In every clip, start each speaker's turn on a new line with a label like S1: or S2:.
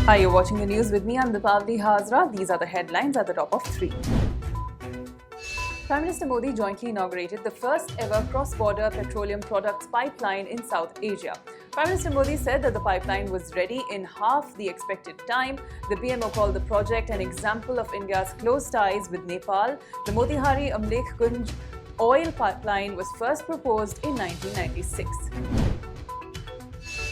S1: Hi, you're watching the news with me. I'm Dipavali Hazra. These are the headlines at the top of 3. Prime Minister Modi jointly inaugurated the first ever cross-border petroleum products pipeline in South Asia. Prime Minister Modi said that the pipeline was ready in half the expected time. The PMO called the project an example of India's close ties with Nepal. The Motihari Amlekh Kunj oil pipeline was first proposed in 1996.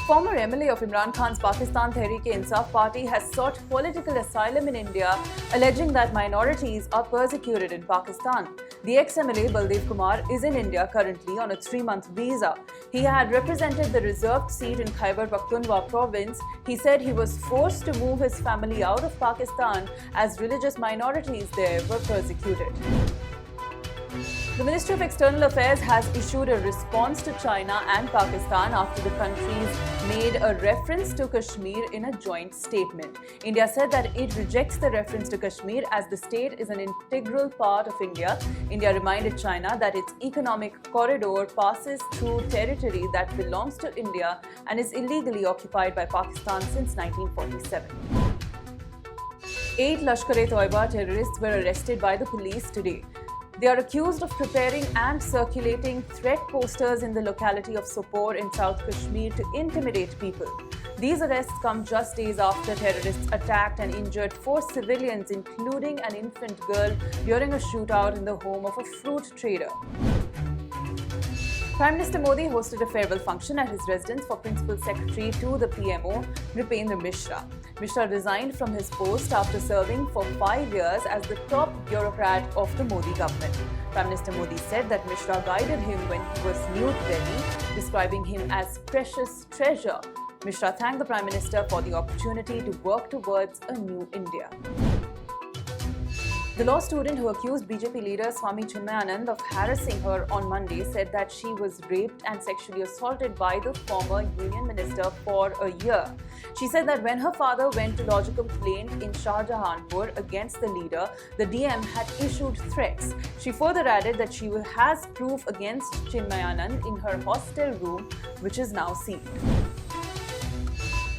S1: Former MLA of Imran Khan's Pakistan Tehreek-e-Insaf party has sought political asylum in India, alleging that minorities are persecuted in Pakistan. The ex-MLA Baldev Kumar is in India currently on a 3-month visa. He had represented the reserved seat in Khyber Pakhtunkhwa province. He said he was forced to move his family out of Pakistan as religious minorities there were persecuted. The Ministry of External Affairs has issued a response to China and Pakistan after the countries made a reference to Kashmir in a joint statement. India said that it rejects the reference to Kashmir as the state is an integral part of India. India reminded China that its economic corridor passes through territory that belongs to India and is illegally occupied by Pakistan since 1947. 8 Lashkar-e-Toiba terrorists were arrested by the police today. They are accused of preparing and circulating threat posters in the locality of Sopore in South Kashmir to intimidate people. These arrests come just days after terrorists attacked and injured 4 civilians, including an infant girl, during a shootout in the home of a fruit trader. Prime Minister Modi hosted a farewell function at his residence for Principal Secretary to the PMO, Nripendra Mishra. Mishra resigned from his post after serving for 5 years as the top bureaucrat of the Modi government. Prime Minister Modi said that Mishra guided him when he was new to Delhi, describing him as precious treasure. Mishra thanked the Prime Minister for the opportunity to work towards a new India. The law student who accused BJP leader Swami Chinmayanand of harassing her on Monday said that she was raped and sexually assaulted by the former union minister for a year. She said that when her father went to lodge a complaint in Shahjahanpur against the leader, the DM had issued threats. She further added that she has proof against Chinmayanand in her hostel room, which is now sealed.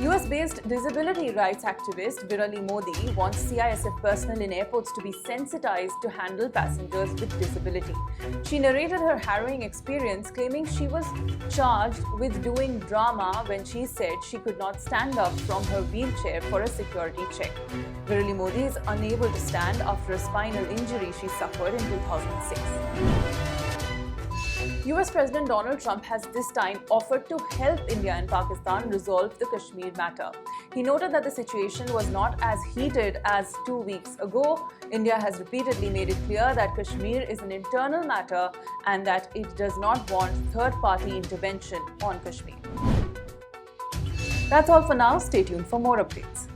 S1: US-based disability rights activist Virali Modi wants CISF personnel in airports to be sensitized to handle passengers with disability. She narrated her harrowing experience, claiming she was charged with doing drama when she said she could not stand up from her wheelchair for a security check. Virali Modi is unable to stand after a spinal injury she suffered in 2006. US President Donald Trump has this time offered to help India and Pakistan resolve the Kashmir matter. He noted that the situation was not as heated as 2 weeks ago. India has repeatedly made it clear that Kashmir is an internal matter and that it does not want third-party intervention on Kashmir. That's all for now. Stay tuned for more updates.